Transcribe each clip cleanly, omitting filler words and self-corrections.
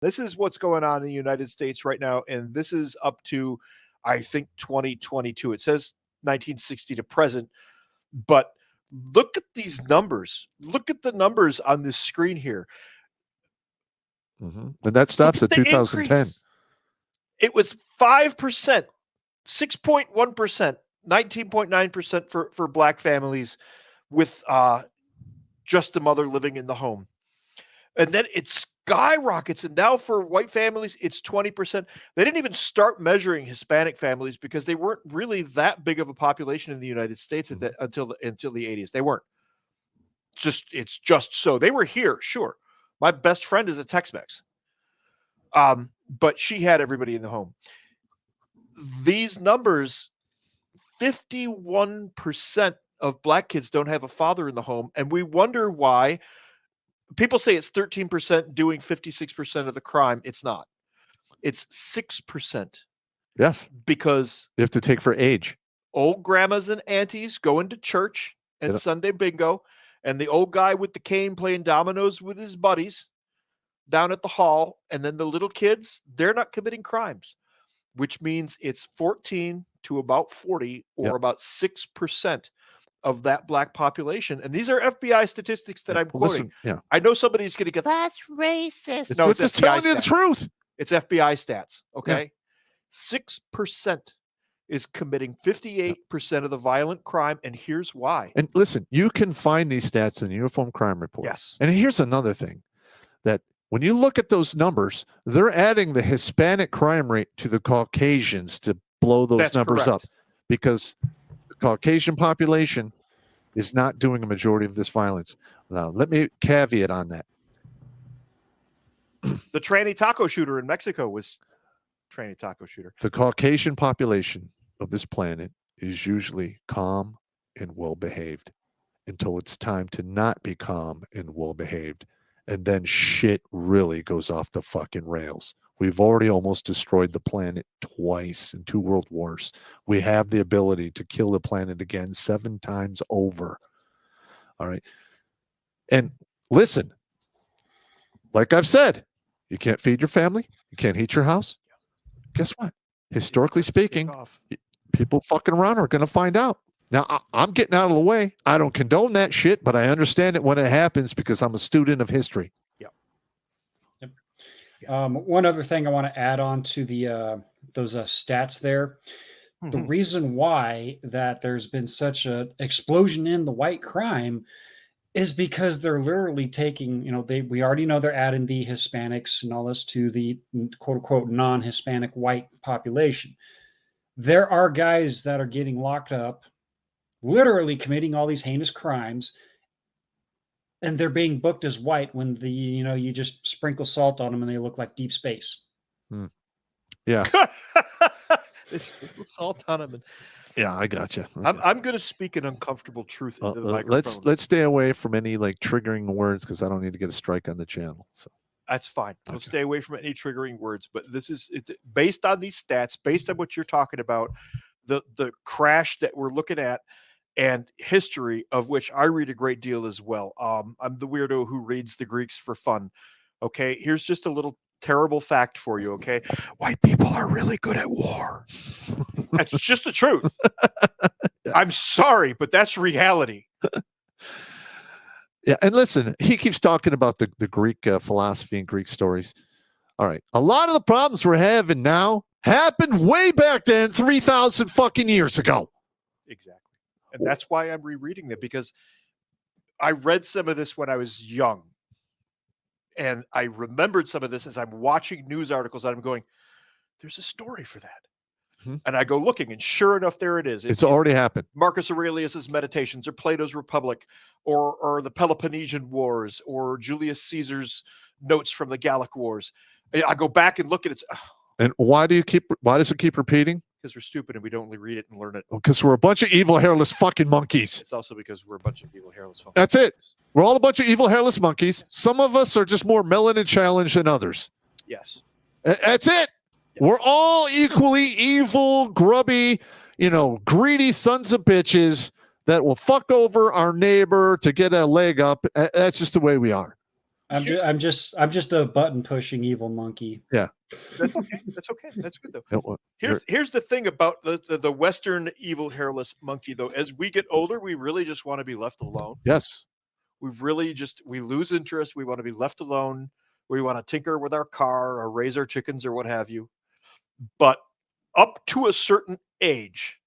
This is what's going on in the United States right now, and this is up to, I think, 2022. It says 1960 to present, but look at these numbers. Look at the numbers on this screen here. Mm-hmm. And that stops at 2010. Increase. It was 5%, 6.1%, 19.9% for Black families with just the mother living in the home. And then it skyrockets. And now for white families, it's 20%. They didn't even start measuring Hispanic families because they weren't really that big of a population in the United States until the 80s. They weren't. It's just so. They were here, sure. My best friend is a Tex-Mex. But she had everybody in the home. These numbers, 51% of Black kids don't have a father in the home. And we wonder why. People say it's 13% doing 56% of the crime. It's not. It's 6%. Yes. Because you have to take for age. Old grandmas and aunties going to church and Sunday bingo, and the old guy with the cane playing dominoes with his buddies down at the hall, and then the little kids, they're not committing crimes, which means it's 14 to about 40 or about 6% of that Black population. And these are FBI statistics that I'm quoting. Listen, I know somebody's going to go, that's racist. No, it's just telling you the truth. It's FBI stats, okay? 6% is committing 58% of the violent crime, and here's why. And listen, you can find these stats in the Uniform Crime Report. Yes. And here's another thing, that when you look at those numbers, they're adding the Hispanic crime rate to the Caucasians to blow those numbers up, because the Caucasian population is not doing a majority of this violence. Now, let me caveat on that. The tranny taco shooter in Mexico was tranny taco shooter. The Caucasian population of this planet is usually calm and well-behaved until it's time to not be calm and well-behaved. And then shit really goes off the fucking rails. We've already almost destroyed the planet twice in 2 world wars. We have the ability to kill the planet again 7 times over. All right. And listen, like I've said, you can't feed your family. You can't heat your house. Guess what? Historically speaking, people fucking around are going to find out. Now, I'm getting out of the way. I don't condone that shit, but I understand it when it happens because I'm a student of history. One other thing I want to add on to the those stats there. The reason why that there's been such an explosion in the white crime is because they're literally taking, we already know they're adding the Hispanics and all this to the quote unquote non-Hispanic white population. There are guys that are getting locked up, literally committing all these heinous crimes, and they're being booked as white when you just sprinkle salt on them and they look like deep space. Yeah. They sprinkle salt on them. Yeah, I got you. Okay. I'm going to speak an uncomfortable truth into the microphone. Let's stay away from any triggering words because I don't need to get a strike on the channel. So that's fine. Okay. We'll stay away from any triggering words. But this is based on these stats, based on what you're talking about, the crash that we're looking at, and history, of which I read a great deal as well. I'm the weirdo who reads the Greeks for fun. Okay, here's just a little terrible fact for you, okay? White people are really good at war. That's just the truth. I'm sorry, but that's reality. Yeah, and listen, he keeps talking about the Greek philosophy and Greek stories. All right, a lot of the problems we're having now happened way back then, 3,000 fucking years ago. Exactly. And that's why I'm rereading them, because I read some of this when I was young. And I remembered some of this as I'm watching news articles and I'm going, there's a story for that. Mm-hmm. And I go looking, and sure enough, there it is. It's already happened. Marcus Aurelius's Meditations, or Plato's Republic, or the Peloponnesian Wars, or Julius Caesar's notes from the Gallic Wars. I go back and look at it. And why does it keep repeating? Because we're stupid and we don't read it and learn it. Because we're a bunch of evil, hairless fucking monkeys. It's also because we're a bunch of evil, hairless monkeys. That's it. We're all a bunch of evil, hairless monkeys. Some of us are just more melanin challenged than others. Yes. That's it. Yes. We're all equally evil, grubby, greedy sons of bitches that will fuck over our neighbor to get a leg up. That's just the way we are. I'm just a button pushing evil monkey. That's okay. That's okay. That's good though. It wa- Here's the thing about the Western evil hairless monkey though. As we get older, we really just want to be left alone. Yes. We lose interest. We want to be left alone. We want to tinker with our car or raise our chickens or what have you. But up to a certain age,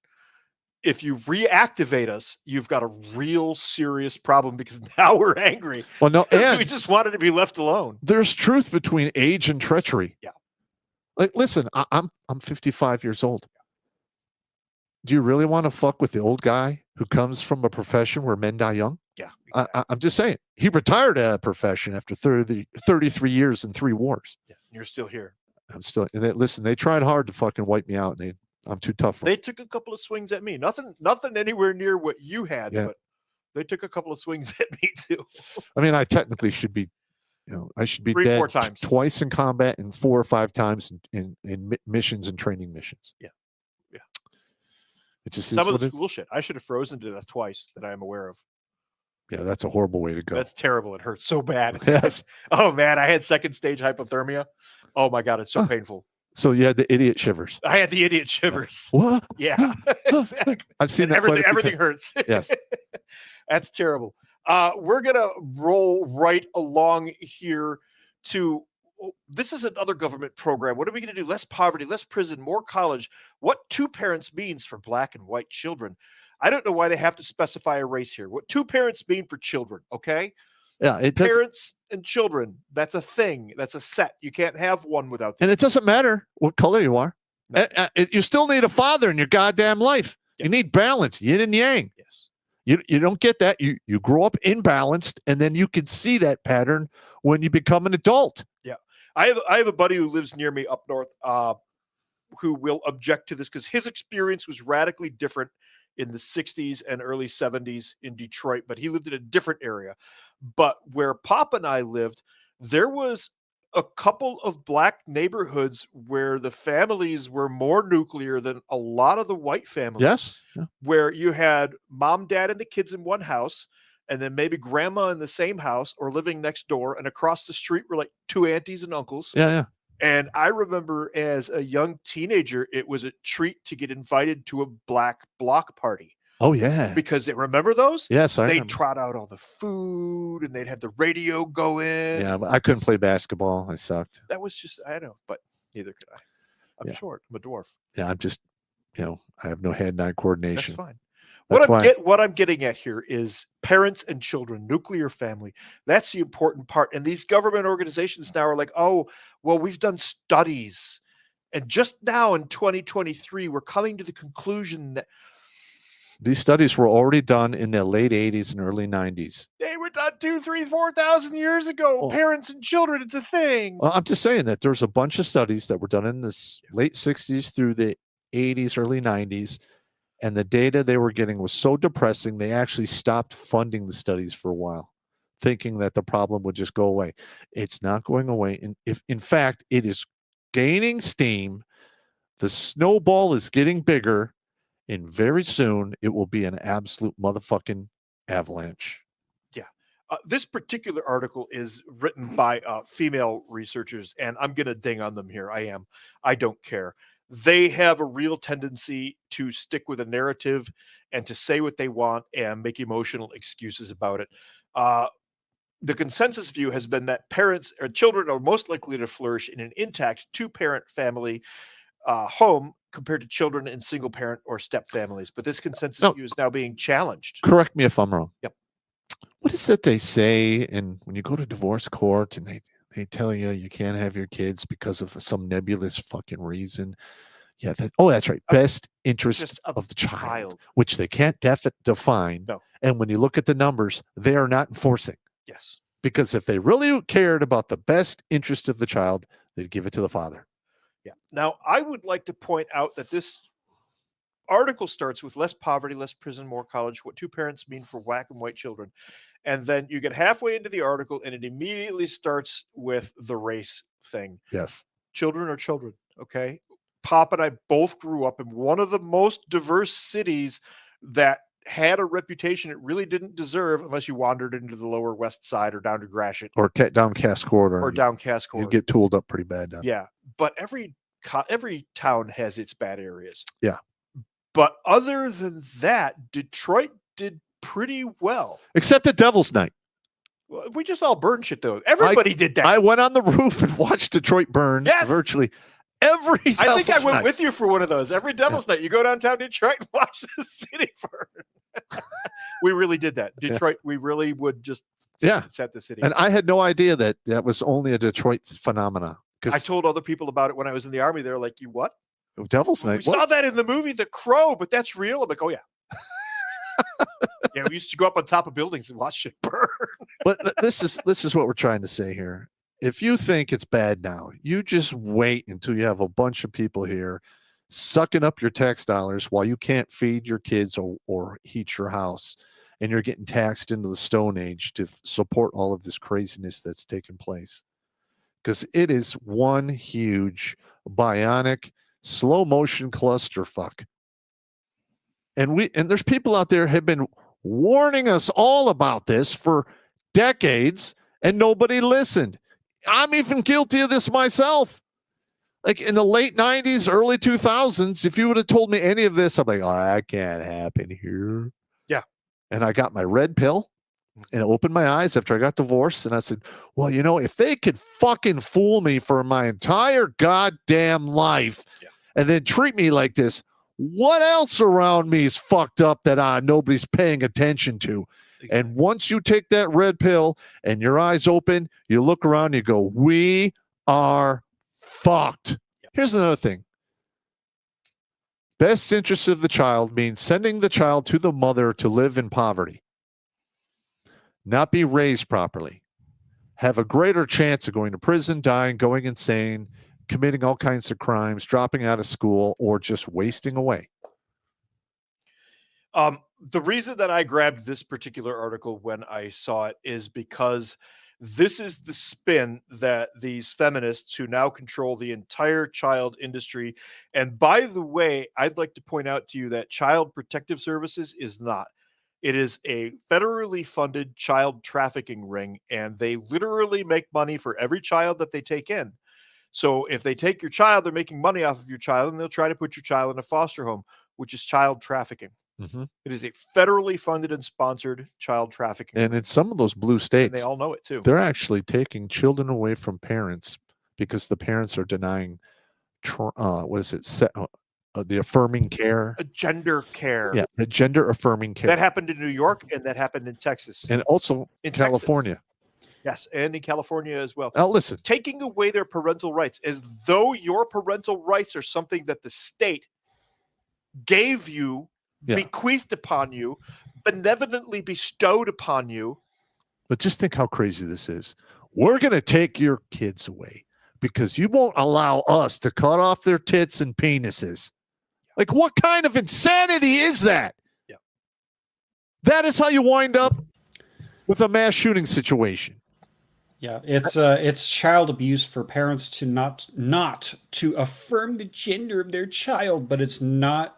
if you reactivate us, you've got a real serious problem because now we're angry. Well, no, and We just wanted to be left alone. there's truth between age and treachery. Yeah. Like, listen, I'm 55 years old. Do you really want to fuck with the old guy who comes from a profession where men die young? Yeah. I'm just saying. He retired out of profession after 33 years and 3 wars. Yeah. You're still here. I'm still. And listen, they tried hard to fucking wipe me out, and I'm too tough for They them. took a couple of swings at me. Nothing anywhere near what you had, Yeah. but they took a couple of swings at me too. I mean, I technically should be, I should be 3, dead 4 times. twice in combat and 4 or 5 times in missions and training missions. Yeah. Yeah. It just Some is of what the it is. school shit. I should have frozen to death twice that I am aware of. Yeah, that's a horrible way to go. That's terrible. It hurts so bad. Yes. Oh man, I had second stage hypothermia. Oh my god, it's so Huh. painful. So you had the idiot shivers. I had the idiot shivers. What? Yeah. Exactly. I've seen And that. quite a few everything times. hurts. Yes. That's terrible. We're gonna roll right along here to this is another government program. What are we going to do? Less poverty, less prison, more college. What 2 parents means for black and white children. I don't know why they have to specify a race here. What 2 parents mean for children, okay? Yeah, it does. Parents and children, that's a thing. That's a set. You can't have one without the And it doesn't matter what color you are. No. You still need a father in your goddamn life. Yeah. You need balance, yin and yang. Yes. You don't get that. You grow up imbalanced, and then you can see that pattern when you become an adult. I have a buddy who lives near me up north who will object to this because his experience was radically different in the 60s and early 70s in Detroit, but he lived in a different area. But where Pop and I lived, there was a couple of black neighborhoods where the families were more nuclear than a lot of the white families. Yes. Yeah. Where you had mom, dad, and the kids in one house, and then maybe grandma in the same house or living next door, and across the street were like 2 aunties and uncles. Yeah. And I remember as a young teenager, it was a treat to get invited to a black block party Oh yeah. because remember those? Yes, I They'd remember. trot out all the food and they'd have the radio go in. Yeah, but I couldn't play basketball. I sucked. That was just, I know, but neither could I. I'm Yeah. short. I'm a dwarf. Yeah, I'm just, I have no hand-eye That's coordination. fine. That's What I'm getting at here is parents and children, nuclear family. That's the important part. And these government organizations now are like, oh, well, we've done studies. And just now in 2023, we're coming to the conclusion that These studies were already done in the late 80s and early 90s. they were done 2, 3, 4,000 years ago. Oh. Parents and children, it's a thing. Well, I'm just saying that there's a bunch of studies that were done in the late 60s through the 80s, early 90s. And the data they were getting was so depressing, they actually stopped funding the studies for a while, thinking that the problem would just go away. It's not going away. And if, in fact, it is gaining steam, the snowball is getting bigger, and very soon it will be an absolute motherfucking avalanche. This particular article is written by female researchers, and I'm going to ding on them here. I don't care. They have a real tendency to stick with a narrative and to say what they want and make emotional excuses about it. The consensus view has been that parents or children are most likely to flourish in an intact 2-parent family home compared to children in single parent or step families. But this consensus view is now being challenged. Correct me if I'm wrong. Yep. What is it they say? And when you go to divorce court and they tell you can't have your kids because of some nebulous fucking reason. Yeah. That's right. Best interest Just of the child, which they can't define. No. And when you look at the numbers, they are not enforcing. Yes. Because if they really cared about the best interest of the child, they'd give it to the father. Yeah. Now, I would like to point out that this article starts with less poverty, less prison, more college, what 2 parents mean for black and white children. And then you get halfway into the article and it immediately starts with the race thing. Yes. Children are children. Okay. Pop and I both grew up in one of the most diverse cities that had a reputation it really didn't deserve unless you wandered into the Lower West Side or down to Gratiot or down Cass Corridor. or down Cass You Corridor. get tooled up pretty bad down. Yeah, but every town has its bad areas. Yeah. But other than that, Detroit did pretty well. Except at Devil's Night. Well, we just all burned shit, though. Everybody did that. I went on the roof and watched Detroit burn virtually every I think I went night. with you for one of those. Every Devil's Night, you go downtown Detroit and watch the city burn. We really did that. Detroit, we really would just set the city. And I had no idea that was only a Detroit phenomena. I told other people about it when I was in the Army. They're like, you what? Devil's Night? We saw that in the movie The Crow, but that's real. I'm like, oh, yeah. Yeah, we used to go up on top of buildings and watch it burn. But this is what we're trying to say here. If you think it's bad now, you just wait until you have a bunch of people here sucking up your tax dollars while you can't feed your kids or heat your house, and you're getting taxed into the Stone Age to support all of this craziness that's taking place. Because it is one huge bionic slow motion clusterfuck. And there's people out there have been warning us all about this for decades, and nobody listened. I'm even guilty of this myself. Like in the late 90s, early 2000s, if you would have told me any of this, I'm like, oh, that can't happen here. Yeah. And I got my red pill and opened my eyes after I got divorced. And I said, well, if they could fucking fool me for my entire goddamn life and then treat me like this, what else around me is fucked up that nobody's paying attention to? Exactly. And once you take that red pill and your eyes open, you look around and you go, we are fucked. Yep. Here's another thing. Best interest of the child means sending the child to the mother to live in poverty, not be raised properly, have a greater chance of going to prison, dying, going insane, committing all kinds of crimes, dropping out of school, or just wasting away. The reason that I grabbed this particular article when I saw it is because this is the spin that these feminists who now control the entire child industry. And by the way, I'd like to point out to you that Child Protective Services is not. It is a federally funded child trafficking ring, and they literally make money for every child that they take in. So if they take your child, they're making money off of your child, and they'll try to put your child in a foster home, which is child trafficking. Mm-hmm. It is a federally funded and sponsored child trafficking. And in some of those blue states, and they all know it too. They're actually taking children away from parents because the parents are denying, the affirming care? Gender care. Yeah, the gender affirming care. That happened in New York, and that happened in Texas. And also in California. Texas. Yes, and in California as well. Now listen. Taking away their parental rights as though your parental rights are something that the state gave you, bequeathed upon you, benevolently bestowed upon you. But just think how crazy this is. We're going to take your kids away because you won't allow us to cut off their tits and penises. Like, what kind of insanity is that? Yeah. That is how you wind up with a mass shooting situation. Yeah, it's child abuse for parents to not to affirm the gender of their child, but it's not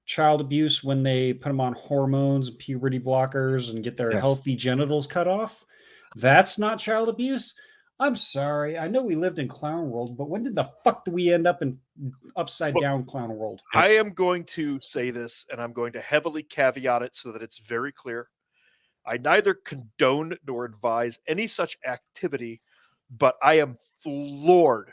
child abuse when they put them on hormones, puberty blockers, and get their healthy genitals cut off. That's not child abuse. I'm sorry. I know we lived in clown world, but when did the fuck do we end up in upside down clown world? I am going to say this, and I'm going to heavily caveat it so that it's very clear. I neither condone nor advise any such activity, but I am floored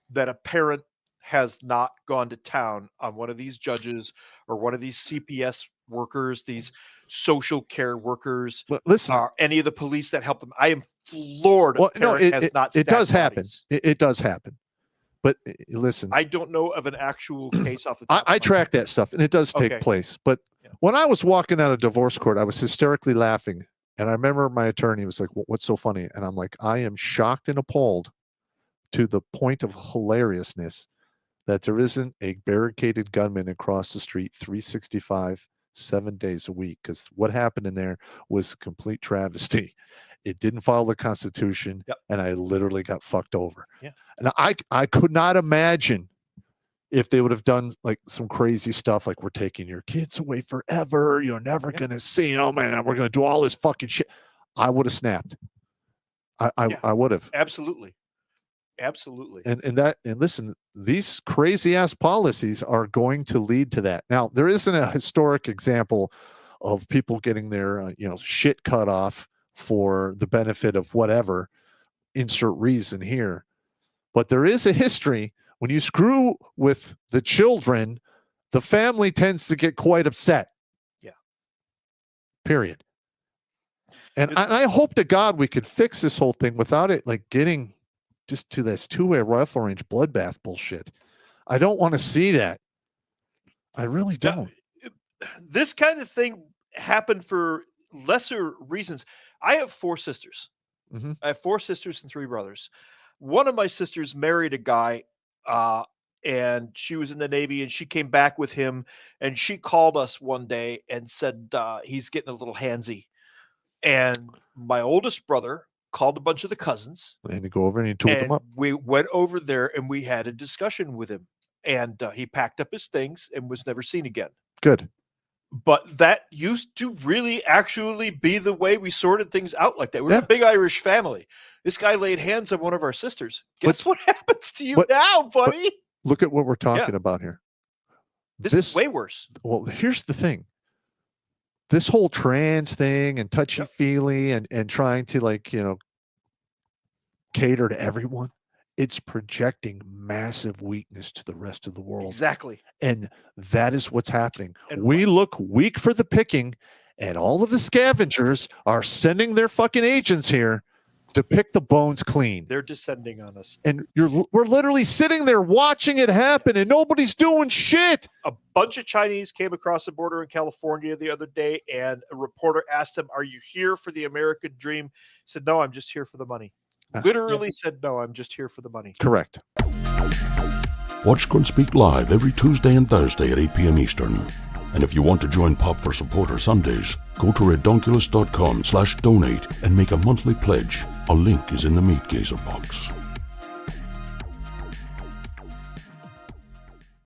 that a parent has not gone to town on one of these judges or one of these CPS workers, these social care workers, listen, any of the police that help them. I am floored. Well, no, it does happen. It does happen. But listen, I don't know of an actual case off the top. I track that stuff, and it does take place. But when I was walking out of divorce court, I was hysterically laughing. And I remember my attorney was like, what's so funny? And I'm like, I am shocked and appalled to the point of hilariousness that there isn't a barricaded gunman across the street 365, 7 days a week. Because what happened in there was complete travesty. It didn't follow the Constitution, and I literally got fucked over. Yeah. And I could not imagine if they would have done like some crazy stuff, like we're taking your kids away forever, you're never gonna see them, and we're gonna do all this fucking shit, I would have snapped. I would have. Absolutely. And listen, these crazy ass policies are going to lead to that. Now, there isn't a historic example of people getting their shit cut off for the benefit of whatever, insert reason here, but there is a history. When you screw with the children, the family tends to get quite upset. Yeah. Period. And I hope to God we could fix this whole thing without it like getting just to this two-way rifle range bloodbath bullshit. I don't want to see that. I really don't. This kind of thing happened for lesser reasons. I have 4 sisters. Mm-hmm. I have 4 sisters and 3 brothers. One of my sisters married a guy, and she was in the Navy, and she came back with him, and she called us one day and said he's getting a little handsy. And my oldest brother called a bunch of the cousins. And you go over and you tooled them up. We went over there and we had a discussion with him. And he packed up his things and was never seen again. Good. But that used to really actually be the way we sorted things out like that. We're a big Irish family. This guy laid hands on one of our sisters. Guess what happens to you now, buddy? Look at what we're talking about here. This is way worse. Well, here's the thing. This whole trans thing and touchy-feely and trying to cater to everyone, it's projecting massive weakness to the rest of the world. Exactly. And that is what's happening. And we look weak for the picking, and all of the scavengers are sending their fucking agents here to pick the bones clean. They're descending on us. And we're literally sitting there watching it happen, and nobody's doing shit. A bunch of Chinese came across the border in California the other day, and a reporter asked him, "Are you here for the American dream?" He said, "No, I'm just here for the money." Literally said, "No, I'm just here for the money." Correct. Watch Grunt Speak live every Tuesday and Thursday at 8 p.m. Eastern. And if you want to join Pop for Supporter Sundays, go to redonkulous.com/donate and make a monthly pledge. A link is in the Meat Gazer box.